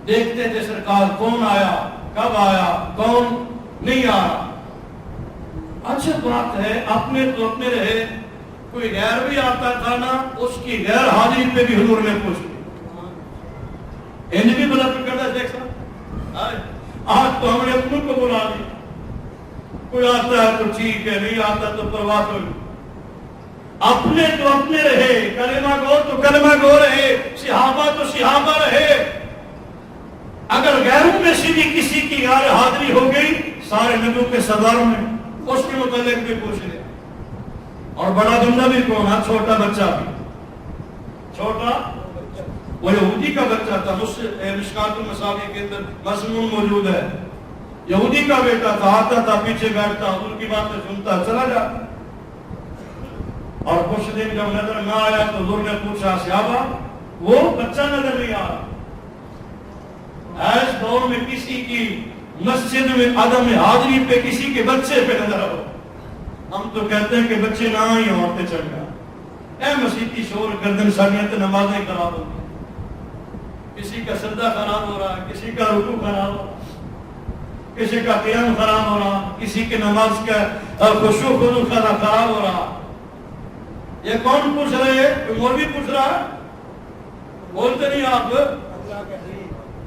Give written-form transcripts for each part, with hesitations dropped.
دیکھتے تھے سرکار کون آیا، کب آیا، کون نہیں آیا۔ اچھا بات ہے، اپنے تو اپنے رہے، کوئی غیر بھی آتا تھا نا، اس کی غیر حاضری پہ بھی حضور نے پوچھ لی، انج بھی بلا کرتا دیکھ سا۔ آج تو ہم نے اپنوں کو بلا دیا، کوئی آتا ہے تو ٹھیک ہے، نہیں آتا تو پرواہ کوئی۔ اپنے تو اپنے رہے، کلمہ گو تو کلمہ گو رہے، صحابہ تو صحابہ رہے۔ اگر غیروں میں سے بھی کسی کی غیر حاضری ہو گئی، سارے نبیوں کے سرداروں میں اس کے متعلق بھی پوچھ لیا۔ اور بڑا بندہ بھی کون ہے؟ چھوٹا بچہ بھی، چھوٹا وہ یہودی کا بچہ تھا، مشکات المصابیح کے اندر مضمون موجود ہے، یہودی کا بیٹا تھا، آتا تھا پیچھے بیٹھتا، ان کی باتیں سنتا چلا جاتا۔ اور کچھ دن جب نظر نہ آیا تو حضور نے پوچھا صحابہ وہ بچہ نظر نہیں آ رہا؟ ایس دور میں کسی کی مسجد میں عدم حاضری پہ کسی کے بچے پہ نظر آؤ، ہم تو کہتے ہیں کہ بچے نہ ہی عورتیں چڑھ گیا، اے مسیحی شور گردن ساڑیت نمازیں خراب ہو گئی، کسی کا سجدہ خراب ہو رہا ہے، کسی کا رکوع خراب ہو رہا ہے، کسی کا قیام خراب ہو رہا، کسی کے نماز کا خشوع خضوع خراب ہو رہا۔ یہ کون پوچھ رہے ہیں؟ کوئی مولوی پوچھ رہا ہے؟ بولتے نہیں آپ؟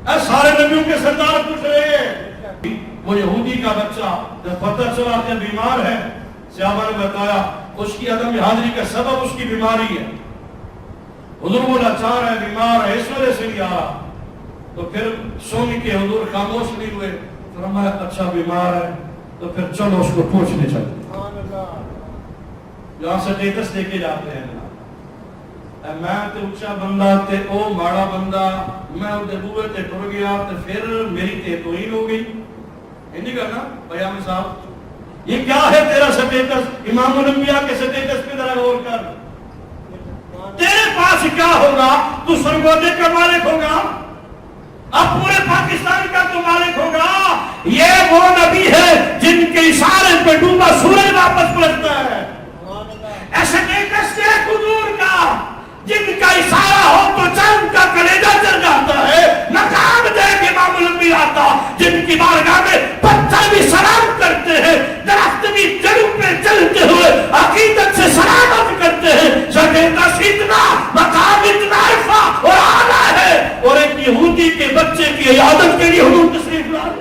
اے سارے نبیوں کے سردار پوچھ رہے ہیں۔ وہ یہودی کا بچہ جب پتہ چلا کہ بیمار ہے، صحابہ نے بتایا اس کی عدم حاضری کا سبب اس کی بیماری ہے، حضور وہ لاچار ہے، بیمار ہے، اس وجہ سے نہیں آ رہا۔ تو پھر سن کے حضور خاموش نہیں ہوئے، فرمایا اچھا بیمار ہے تو پھر چلو اس کو پوچھنے چلتے، جہاں سے ٹیٹس دے کے جاتے ہیں۔ میں تے اچھا بندہ تے او ماڑا بندہ، میں اودے بوئے تے ٹر گیا تے پھر میری تے توہین ہو گئی، نہیں کرنا بیان صاحب۔ یہ کیا ہے تیرا سٹیٹس؟ امام الانبیاء کے سٹیٹس پہ ذرا غور کر، تیرے پاس کیا ہوگا؟ تو سرگودے کا مالک ہوگا، اب پورے پاکستان کا تو مالک ہوگا۔ یہ وہ نبی ہے جن کے اشارے پہ ڈوبا سورج واپس پلٹتا ہے، ایسے سٹیٹس ہے حضور کا جن کا اشارہ ہو تو چاند کا کلیجہ چل جاتا ہے۔ مقام دیکھ امام الانبیاء آتا جن کی بارگاہ میں پتھر بھی سلام کرتے ہیں، درخت بھی جڑوں پہ چلتے ہوئے عقیدت سے سلامت کرتے ہیں۔ سٹیٹس اتنا، مقام اتنا عرفہ اور اعلیٰ ہے، اور ایک یہودی کے بچے کی عیادت کے لیے حضور تشریف لائے۔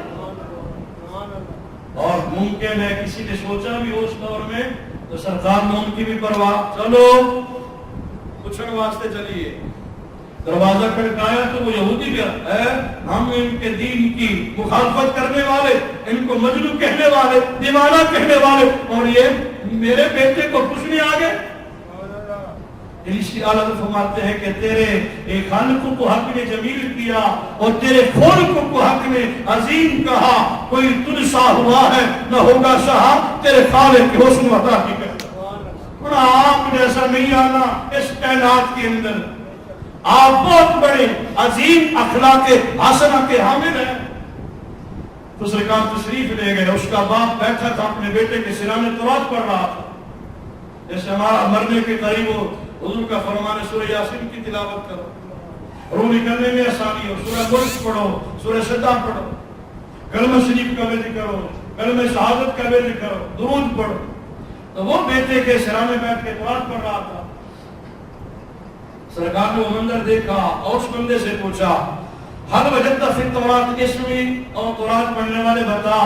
اور ممکن ہے کسی نے سوچا بھی اس دور میں تو سرکار نے ان کی بھی پرواہ، چلو پوچھنے واسطے چلیے، دروازہ کھڑکایا تو وہ یہودی بھی ہے، ہم ان کے دین کی مخالفت کرنے والے، ان کو مجنون کہنے والے، دیوانہ کہنے والے، اور یہ میرے بیٹے کو پوچھنے آگے۔ اسی اعلیٰ فرماتے ہیں کہ تیرے خالق کو حق نے جمیل کیا اور تیرے خالق کو حق نے عظیم کہا، کوئی تجھ سا ہوا ہے نہ ہوگا شاہ، تیرے خالق کی حسن و عطا کی کرتا۔ آپ جیسا نہیں آنا اس کائنات کے اندر، آپ بہت بڑے عظیم اخلاق حسنہ کے حامل ہیں۔ تو سرکار تشریف لے گئے، اس کا باپ بیٹھا تھا اپنے بیٹے کے سرانے تورات پڑھ رہا تھا، جیسے ہمارا مرنے کے قریب ہو حضور کا فرمان ہے سورہ یاسین کی تلاوت کرو، روح نکلنے میں آسانی ہو، سورہ ملک پڑھو، سورہ سجدہ پڑھو، کلمہ شریف کا ورد کرو، کلمہ شہادت کا ورد کرو، درود پڑھو۔ تو وہ بیٹے کے سرانے بیٹھ کے تورات پڑھ رہا تھا، سرکار نے وہ منظر دیکھا اور اس بندے سے پوچھا حل وجدت فی التوراۃ اسمی، اور تورات پڑھنے والے بتا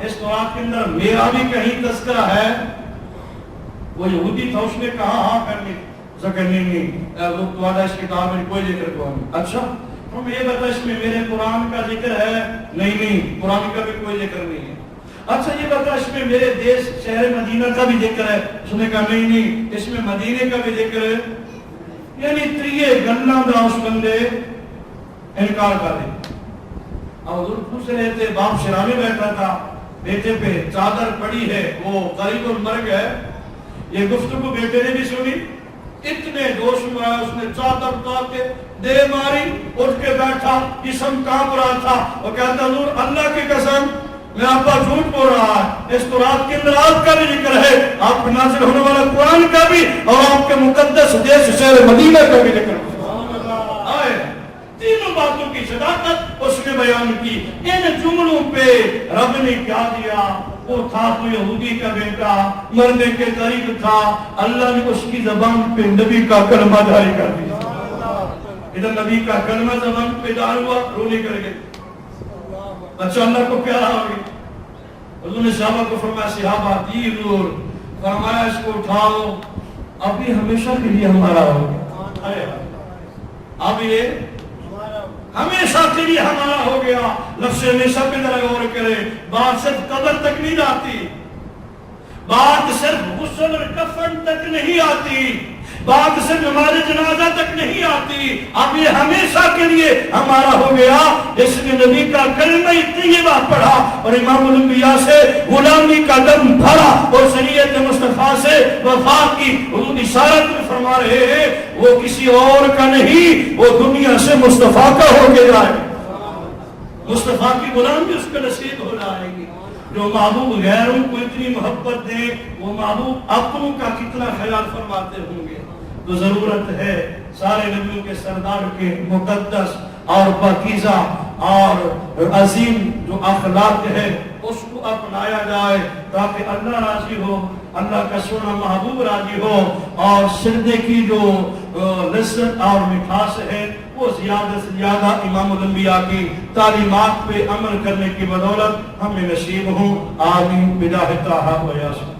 اس تورات کے اندر میرا بھی کہیں تذکرہ ہے؟ وہ یہودی تھا، اس نے کہا ہاں کرنی ذکر نہیں، وہ تمہارا اس کتاب میں کوئی ذکر کو نہیں۔ اچھا تم یہ بتا اس میں میرے قرآن کا ذکر ہے؟ نہیں، قرآن کا بھی کوئی ذکر نہیں ہے۔ اچھا یہ بتا اس میں میرے دیش شہر مدینہ کا بھی ذکر ہے؟ اس نے کہا نہیں، اس میں مدینے کا بھی ذکر ہے۔ یعنی تریے گننا دا اس بندے انکار کر دے۔ اب حضور پوچھ رہے تھے، باپ شرانے بیٹھا تھا، بیٹے پہ چادر پڑی ہے، وہ قریب المرگ ہے، یہ گفتگو بیٹے نے بھی سنی، اتنے جوش میں آیا، اس نے چادر اتار کے دے ماری، اٹھ کے بیٹھا، جسم کانپ رہا تھا، وہ کہتا حضور اللہ کی قسم میں آپ کا جھوٹ بول رہا ہے، اس تورات کے اندر آپ کا بھی ذکر ہے، آپ کو نازل ہونے والا قرآن کا بھی، اور آپ کے مقدس دیش شہر مدینہ کا بھی ذکر ہے۔ تینوں باتوں کی صداقت اس نے بیان کی. ان جملوں پہ رب نے کیا دیا؟ وہ تھا تو یہودی کا بیٹا، مرنے کے قریب تھا، اللہ نے اس کی زبان پہ نبی کا کلمہ جاری کر دیا. ادھر نبی کا کلمہ زبان پہ جاری ہوا، رونے کر گئے. بچہ اللہ کو پیارا ہو گیا. حضور نے صحابہ کو فرمایا صحابہ دیر دور، فرمایا اس کو اٹھاؤ، اب یہ ہمیشہ کے لیے ہمارا ہو گیا. اب یہ ہمیشہ کے لیے ہمارا ہو گیا. لفظ ہمیشہ پہ ذرا غور کرے. بات صرف قبر تک نہیں جاتی، بات صرف غسل اور کفن تک نہیں آتی، بات صرف ہمارے جنازہ تک نہیں آتی. اب یہ ہمیشہ کے لیے ہمارا ہو گیا. جس نے نبی کا کلمہ طیبہ پڑھا اور امام الانبیاء سے غلامی کا دم بھرا اور شریعت مصطفیٰ سے وفا کی، حضور اشارت میں فرما رہے ہیں وہ کسی اور کا نہیں، وہ دنیا سے مصطفیٰ کا ہو کے جائے. مصطفیٰ کی غلامی اس کا نصیب ہو جائے گی. جو محبوب غیروں کو اتنی محبت دے، وہ محبوب اپنوں کا کتنا خیال فرماتے ہوں گے. تو ضرورت ہے سارے نبیوں کے سردار کے مقدس اور پاکیزہ اور عظیم جو اخلاق ہے اس کو اپنایا جائے تاکہ اللہ راضی ہو، اللہ کا سونا محبوب راضی ہو، اور سجدے کی جو لذت اور مٹھاس ہے وہ زیادہ سے زیادہ امام الانبیاء کی تعلیمات پہ عمل کرنے کی بدولت ہمیں نصیب ہوں. آمین بجاہ طٰہٰ و یاسین.